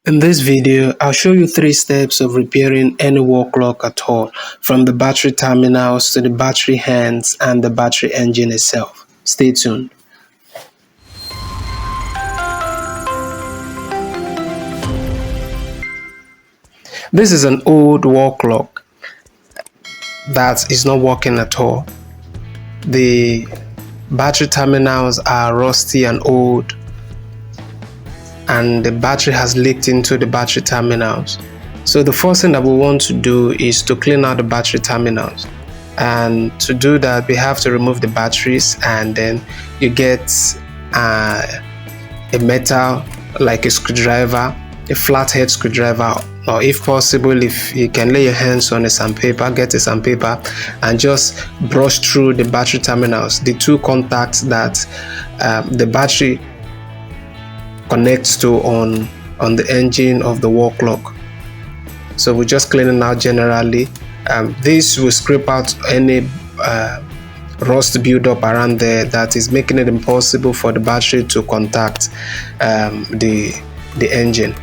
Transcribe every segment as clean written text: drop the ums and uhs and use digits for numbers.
In this video, I'll show you 3 steps of repairing any wall clock at all, from the battery terminals to the battery hands and the battery engine itself. Stay tuned. This is an old wall clock that is not working at all. The battery terminals are rusty and old, and the battery has leaked into the battery terminals. So the first thing that we want to do is to clean out the battery terminals, and to do that we have to remove the batteries, and then you get a metal like a screwdriver, a flathead screwdriver, or if possible, if you can lay your hands on a sandpaper, get a sandpaper and just brush through the battery terminals, the 2 contacts that the battery connects to on the engine of the wall clock. So we're just cleaning out generally. This will scrape out any rust buildup around there that is making it impossible for the battery to contact the engine.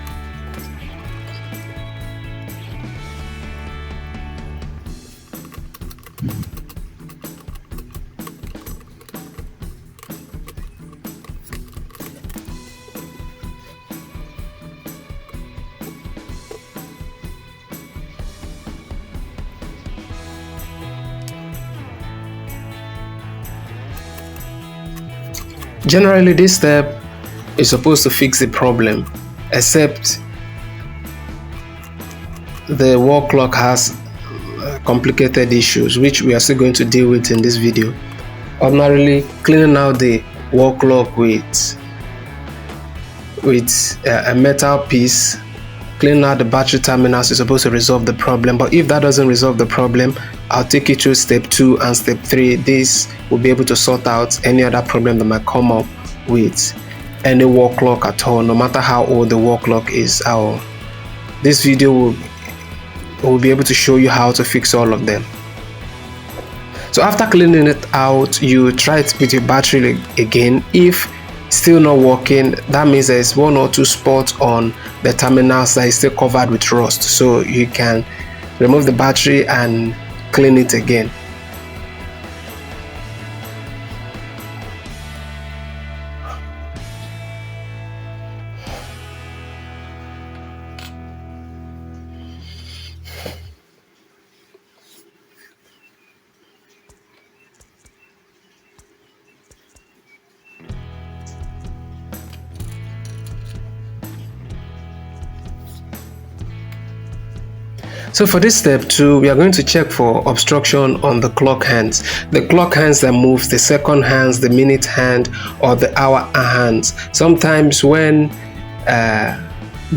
Generally, this step is supposed to fix the problem, except the wall clock has complicated issues, which we are still going to deal with in this video. Ordinarily, cleaning out the wall clock with a metal piece, cleaning out the battery terminals is supposed to resolve the problem. But if that doesn't resolve the problem, I'll take you through step 2 and step 3. This will be able to sort out any other problem that might come up with any wall clock at all, no matter how old the wall clock is. This video will be able to show you how to fix all of them. So after cleaning it out, you try it with your battery again. If still not working, that means there's 1 or 2 spots on the terminals that is still covered with rust, so you can remove the battery and clean it again. So for this step 2, we are going to check for obstruction on the clock hands. The clock hands that moves, the second hands, the minute hand, or the hour hands. Sometimes when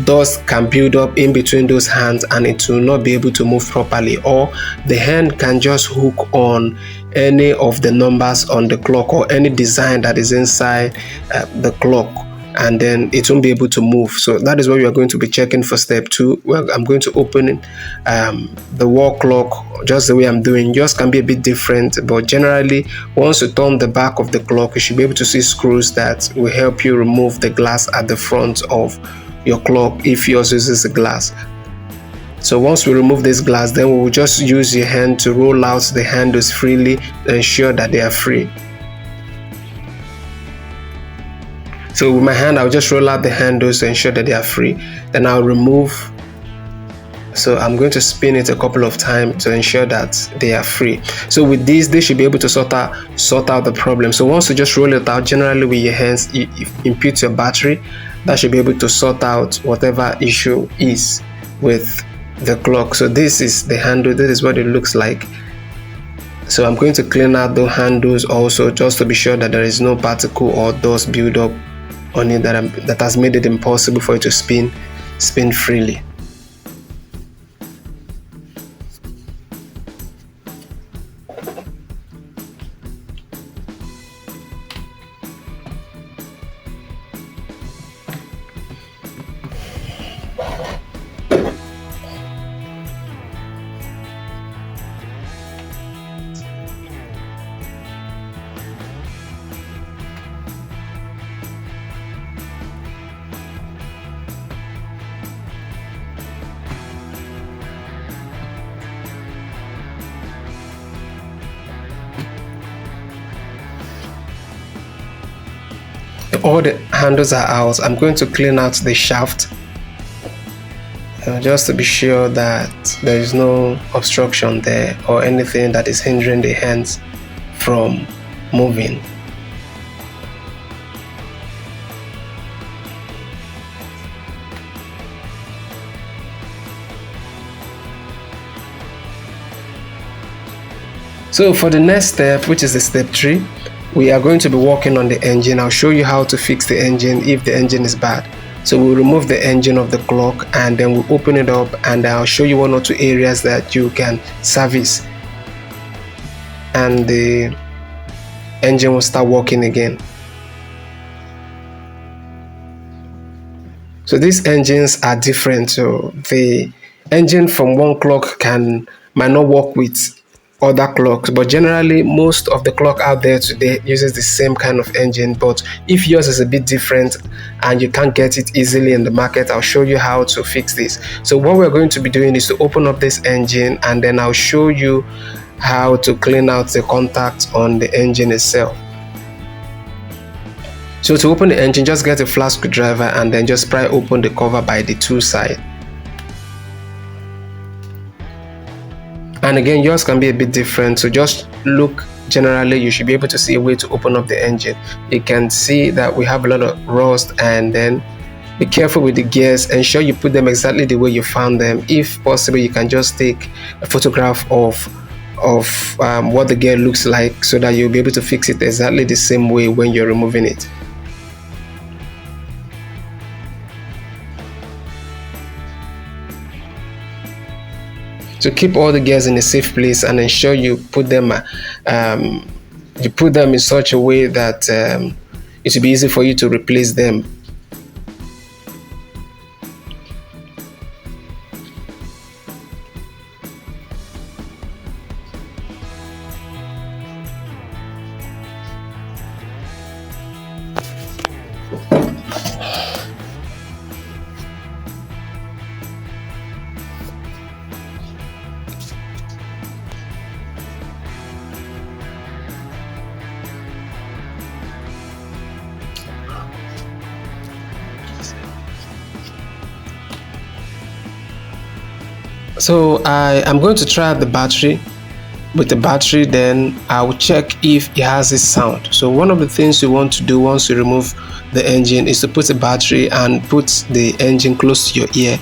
dust can build up in between those hands and it will not be able to move properly, or the hand can just hook on any of the numbers on the clock or any design that is inside the clock, and then it won't be able to move. So that is what we are going to be checking for step 2. Well, I'm going to open the wall clock just the way I'm doing. Yours can be a bit different, but generally once you turn the back of the clock, you should be able to see screws that will help you remove the glass at the front of your clock if yours uses a glass. So once we remove this glass, then we will just use your hand to roll out the handles freely to ensure that they are free. So with my hand, I'll just roll out the handles to ensure that they are free. Then I'll remove. So I'm going to spin it a couple of times to ensure that they are free. So with these, they should be able to sort out the problem. So once you just roll it out, generally with your hands, you input your battery. That should be able to sort out whatever issue is with the clock. So this is the handle. This is what it looks like. So I'm going to clean out the handles also, just to be sure that there is no particle or dust build up on it that has made it impossible for it to spin freely. all the handles are out, I'm going to clean out the shaft just to be sure that there is no obstruction there or anything that is hindering the hands from moving. So for the next step, which is the step 3, we are going to be working on the engine. I'll show you how to fix the engine if the engine is bad. So we'll remove the engine of the clock and then we'll open it up, and I'll show you 1 or 2 areas that you can service and the engine will start working again. So these engines are different. So the engine from one clock might not work with other clocks, but generally most of the clock out there today uses the same kind of engine. But if yours is a bit different and you can't get it easily in the market, I'll show you how to fix this. So what we're going to be doing is to open up this engine, and then I'll show you how to clean out the contact on the engine itself. So to open the engine, just get a flat screwdriver and then just pry open the cover by the 2 sides. And again, yours can be a bit different, so just look. Generally, you should be able to see a way to open up the engine. You can see that we have a lot of rust, and then be careful with the gears. Ensure you put them exactly the way you found them. If possible, you can just take a photograph of what the gear looks like, so that you'll be able to fix it exactly the same way when you're removing it. So keep all the gears in a safe place and ensure you put them in such a way that it will be easy for you to replace them. So I am going to try the battery. With the battery, then I'll check if it has this sound. So one of the things you want to do once you remove the engine is to put the battery and put the engine close to your ear.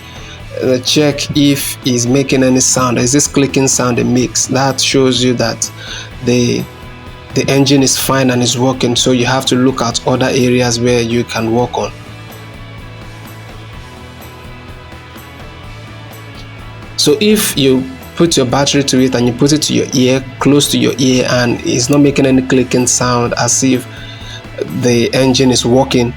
Check if it's making any sound. Is this clicking sound it makes? That shows you that the engine is fine and is working. So you have to look at other areas where you can work on. So if you put your battery to it and you put it to your ear, close to your ear, and it's not making any clicking sound as if the engine is working,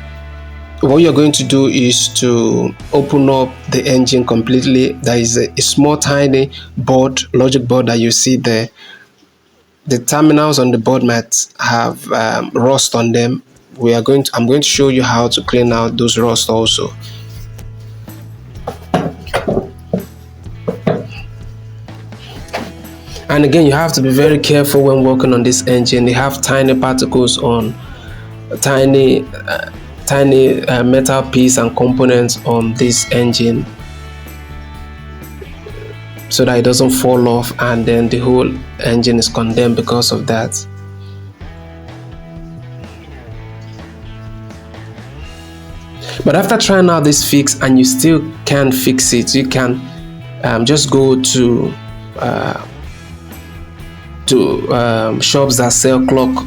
what you're going to do is to open up the engine completely. There is a small tiny board, logic board, that you see there. The terminals on the board might have rust on them. I'm going to show you how to clean out those rust also. And again, you have to be very careful when working on this engine. They have tiny particles on tiny metal piece and components on this engine, so that it doesn't fall off and then the whole engine is condemned because of that. But after trying out this fix and you still can't fix it, you can just go to shops that sell clock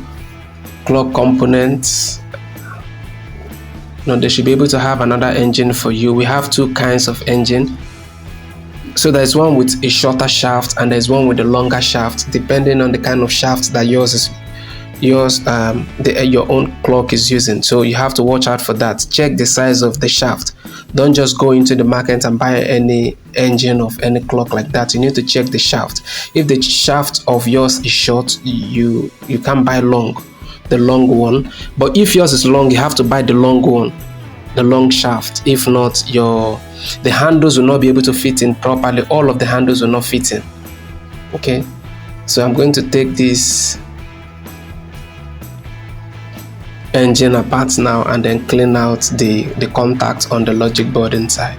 components. They should be able to have another engine for you. We have 2 kinds of engine. So there's one with a shorter shaft and there's one with a longer shaft, depending on the kind of shaft that your own clock is using. So you have to watch out for that. Check the size of the shaft. Don't just go into the market and buy any engine of any clock like that. You need to check the shaft. If the shaft of yours is short, you can't buy the long one. But if yours is long, you have to buy the long one, the long shaft. If not, the handles will not be able to fit in properly. All of the handles will not fit in. Okay, so I'm going to take this engine apart now and then clean out the contacts on the logic board inside.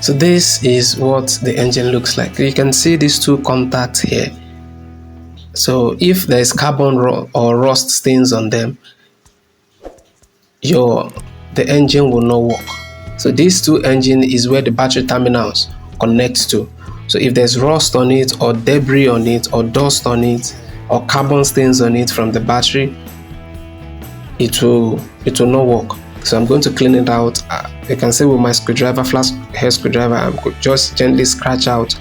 So this is what the engine looks like. You can see these two contacts here. So if there is carbon or rust stains on them, the engine will not work. So these two engine is where the battery terminals connect to. So if there's rust on it, or debris on it, or dust on it, or carbon stains on it from the battery, it will not work. So I'm going to clean it out. You can see with my screwdriver, flat hair screwdriver, I'm just gently scratch out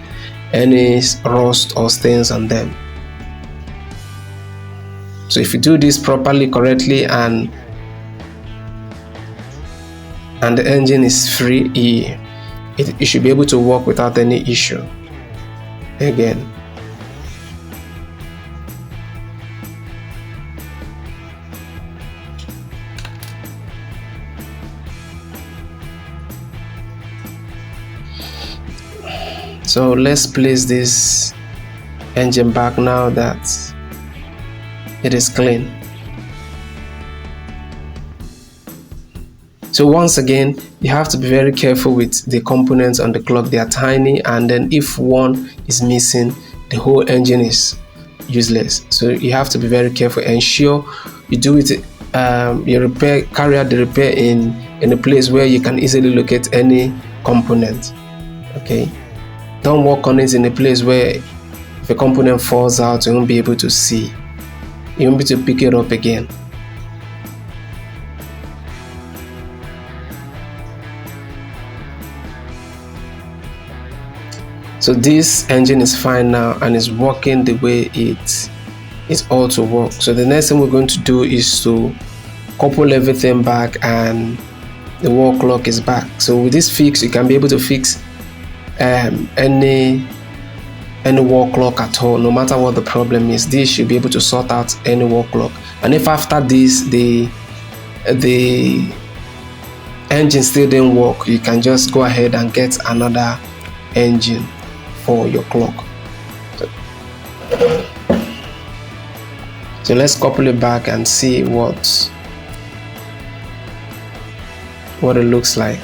any rust or stains on them. So if you do this properly, correctly, and the engine is free, it should be able to work without any issue again. So let's place this engine back now that it is clean. So once again, you have to be very careful with the components on the clock. They are tiny, and then if one is missing, the whole engine is useless. So you have to be very careful. Ensure you do it, carry out the repair in a place where you can easily locate any component. Okay, don't work on it in a place where if a component falls out, you won't be able to see. You won't be able to pick it up again. So this engine is fine now and is working the way it's ought to work. So the next thing we're going to do is to couple everything back, and the wall clock is back. So with this fix, you can be able to fix any wall clock at all, no matter what the problem is. This should be able to sort out any wall clock. And if after this the engine still didn't work, you can just go ahead and get another engine for your clock. So let's couple it back and see what it looks like.